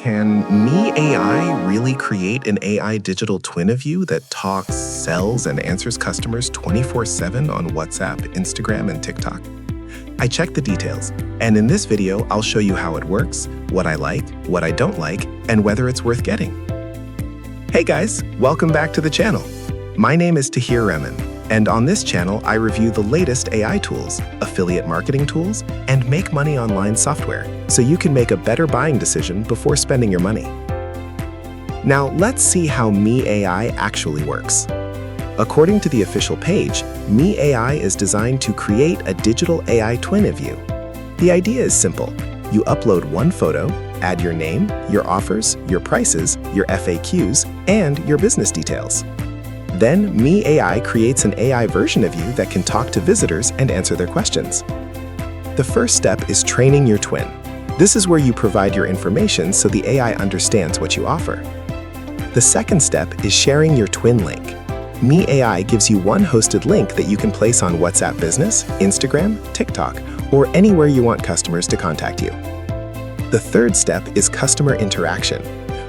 Can MeAI really create an AI digital twin of you that talks, sells, and answers customers 24/7 on WhatsApp, Instagram, and TikTok? I checked the details, and in this video, I'll show you how it works, what I like, what I don't like, and whether it's worth getting. Hey guys, welcome back to the channel. My name is Tahir, and on this channel, I review the latest AI tools, affiliate marketing tools, and make money online software, so you can make a better buying decision before spending your money. Now, let's see how MeAI actually works. According to the official page, MeAI is designed to create a digital AI twin of you. The idea is simple. You upload one photo, add your name, your offers, your prices, your FAQs, and your business details. Then, MeAI creates an AI version of you that can talk to visitors and answer their questions. The first step is training your twin. This is where you provide your information so the AI understands what you offer. The second step is sharing your twin link. MeAI gives you one hosted link that you can place on WhatsApp Business, Instagram, TikTok, or anywhere you want customers to contact you. The third step is customer interaction.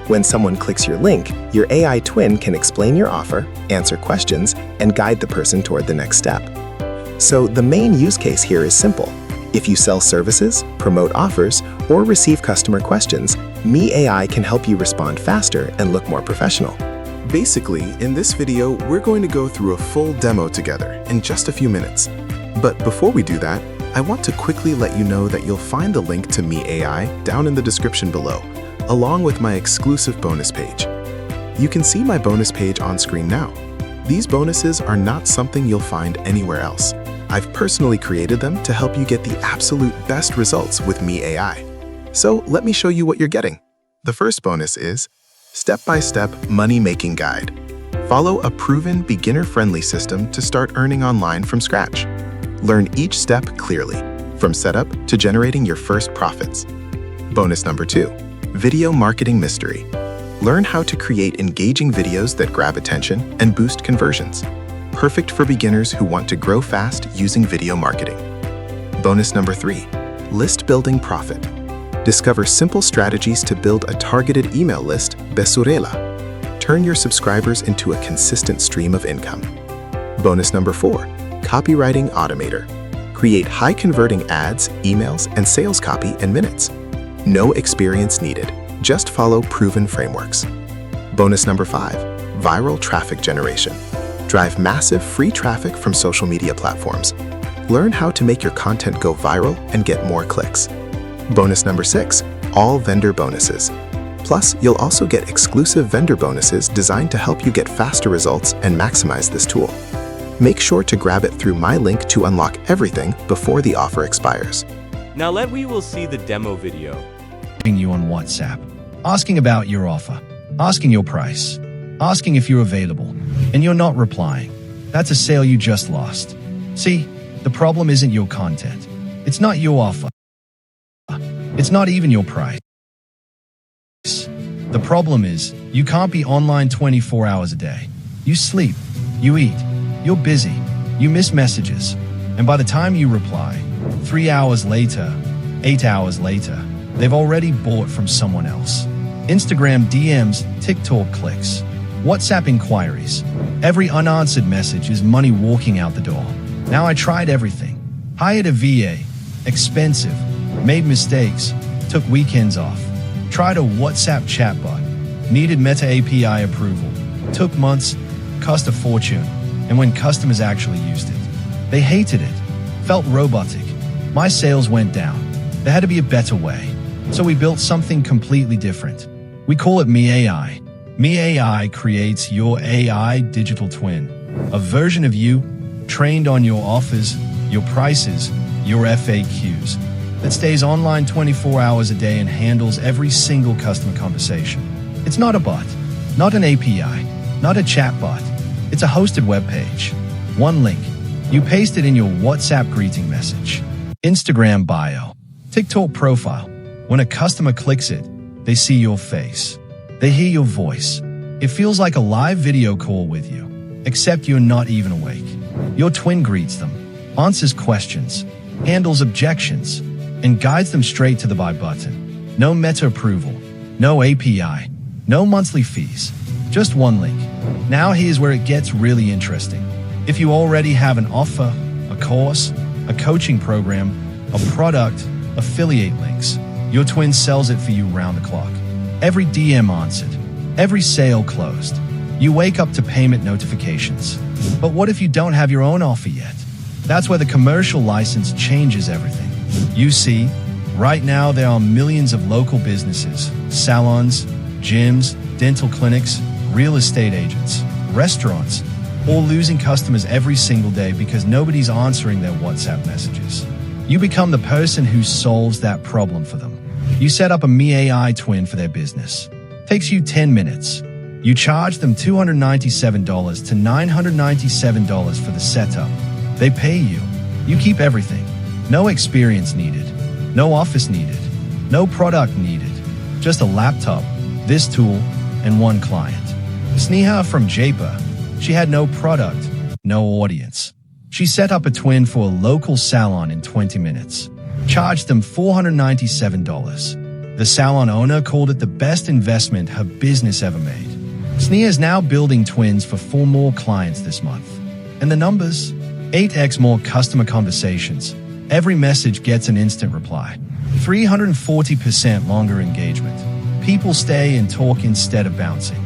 When someone clicks your link, your AI twin can explain your offer, answer questions, and guide the person toward the next step. So the main use case here is simple. If you sell services, promote offers, or receive customer questions, MeAI can help you respond faster and look more professional. Basically, in this video, we're going to go through a full demo together in just a few minutes. But before we do that, I want to quickly let you know that you'll find the link to MeAI down in the description below, along with my exclusive bonus page. You can see my bonus page on screen now. These bonuses are not something you'll find anywhere else. I've personally created them to help you get the absolute best results with MeAI. So let me show you what you're getting. The first bonus is Step-by-Step Money-Making Guide. Follow a proven beginner-friendly system to start earning online from scratch. Learn each step clearly, from setup to generating your first profits. Bonus number 2. Video Marketing Mystery. Learn how to create engaging videos that grab attention and boost conversions. Perfect for beginners who want to grow fast using video marketing. Bonus number 3. List Building Profit. Discover simple strategies to build a targeted email list, Besurela. Turn your subscribers into a consistent stream of income. Bonus number 4. Copywriting Automator. Create high-converting ads, emails, and sales copy in minutes. No experience needed. Just follow proven frameworks. Bonus number 5. Viral Traffic Generation. Drive massive free traffic from social media platforms. Learn how to make your content go viral and get more clicks. Bonus number 6. All vendor bonuses. Plus, you'll also get exclusive vendor bonuses designed to help you get faster results and maximize this tool. Make sure to grab it through my link to unlock everything before the offer expires. Now we will see the demo video. You on WhatsApp, asking about your offer, asking your price, asking if you're available, and you're not replying. That's a sale you just lost. See, the problem isn't your content. It's not your offer. It's not even your price. The problem is, you can't be online 24 hours a day. You sleep, you eat, you're busy, you miss messages, and by the time you reply, 3 hours later, 8 hours later, they've already bought from someone else. Instagram DMs, TikTok clicks, WhatsApp inquiries. Every unanswered message is money walking out the door. Now I tried everything. Hired a VA, expensive, made mistakes, took weekends off. Tried a WhatsApp chatbot, needed Meta API approval, took months, cost a fortune, and when customers actually used it, they hated it, felt robotic. My sales went down. There had to be a better way. So we built something completely different. We call it MeAI. MeAI creates your AI digital twin, a version of you trained on your offers, your prices, your FAQs, that stays online 24 hours a day and handles every single customer conversation. It's not a bot, not an API, not a chatbot. It's a hosted web page. One link. You paste it in your WhatsApp greeting message, Instagram bio, TikTok profile. When a customer clicks it, they see your face. They hear your voice. It feels like a live video call with you, except you're not even awake. Your twin greets them, answers questions, handles objections, and guides them straight to the buy button. No meta approval, No API, no monthly fees, just one link. Now here's where it gets really interesting. If you already have an offer, a course, a coaching program, a product, affiliate links, your twin sells it for you round the clock. Every DM answered, every sale closed. You wake up to payment notifications. But what if you don't have your own offer yet? That's where the commercial license changes everything. You see, right now there are millions of local businesses, salons, gyms, dental clinics, real estate agents, restaurants, all losing customers every single day because nobody's answering their WhatsApp messages. You become the person who solves that problem for them. You set up a MeAI twin for their business. Takes you 10 minutes. You charge them $297 to $997 for the setup. They pay you. You keep everything. No experience needed. No office needed. No product needed. Just a laptop, this tool, and one client. Sneha from Jaipur. She had no product, no audience. She set up a twin for a local salon in 20 minutes. Charged them $497. The salon owner called it the best investment her business ever made. Sneha is now building twins for 4 more clients this month. And the numbers? 8x more customer conversations. Every message gets an instant reply. 340% longer engagement. People stay and talk instead of bouncing.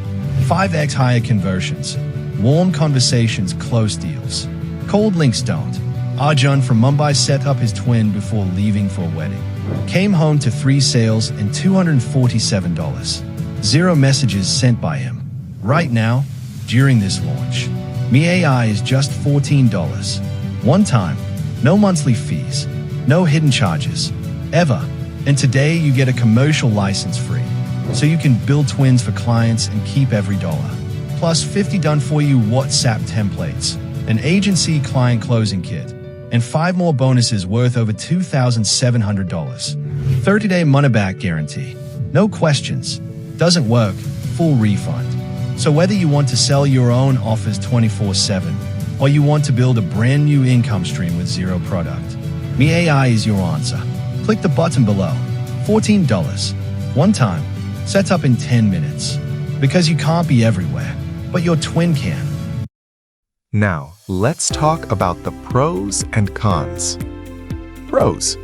5x higher conversions. Warm conversations close deals. Cold links don't. Arjun from Mumbai set up his twin before leaving for a wedding. Came home to 3 sales and $247. 0 messages sent by him. Right now, during this launch, MeAI is just $14. One time, no monthly fees, no hidden charges, ever. And today you get a commercial license free, so you can build twins for clients and keep every dollar. Plus 50 done-for-you WhatsApp templates, an agency client closing kit, and 5 more bonuses worth over $2,700. 30-day money-back guarantee. No questions. Doesn't work. Full refund. So whether you want to sell your own offers 24/7, or you want to build a brand new income stream with 0 product, MeAI is your answer. Click the button below. $14. One time. Set up in 10 minutes. Because you can't be everywhere, but your twin can. Now, let's talk about the pros and cons. Pros.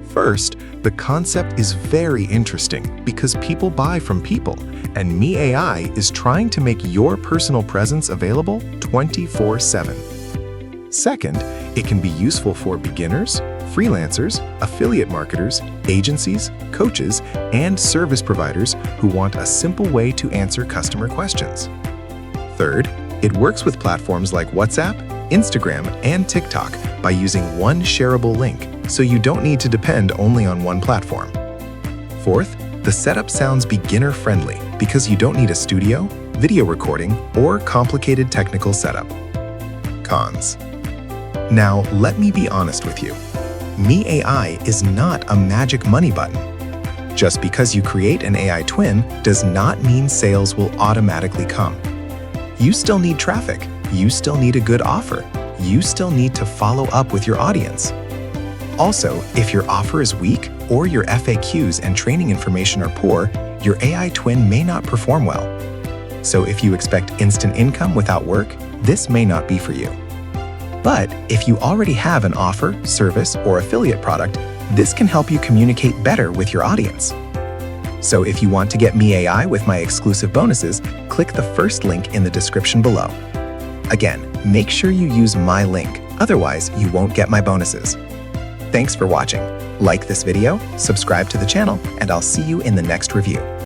First, the concept is very interesting because people buy from people, and MeAI is trying to make your personal presence available 24/7. Second, it can be useful for beginners, freelancers, affiliate marketers, agencies, coaches, and service providers who want a simple way to answer customer questions. Third, it works with platforms like WhatsApp, Instagram, and TikTok by using one shareable link, so you don't need to depend only on one platform. Fourth, the setup sounds beginner-friendly because you don't need a studio, video recording, or complicated technical setup. Cons. Now, let me be honest with you. MeAI is not a magic money button. Just because you create an AI twin does not mean sales will automatically come. You still need traffic. You still need a good offer. You still need to follow up with your audience. Also, if your offer is weak or your FAQs and training information are poor, your AI twin may not perform well. So if you expect instant income without work, this may not be for you. But if you already have an offer, service, or affiliate product, this can help you communicate better with your audience. So if you want to get MeAI with my exclusive bonuses, click the first link in the description below. Again, make sure you use my link, otherwise you won't get my bonuses. Thanks for watching. Like this video, subscribe to the channel, and I'll see you in the next review.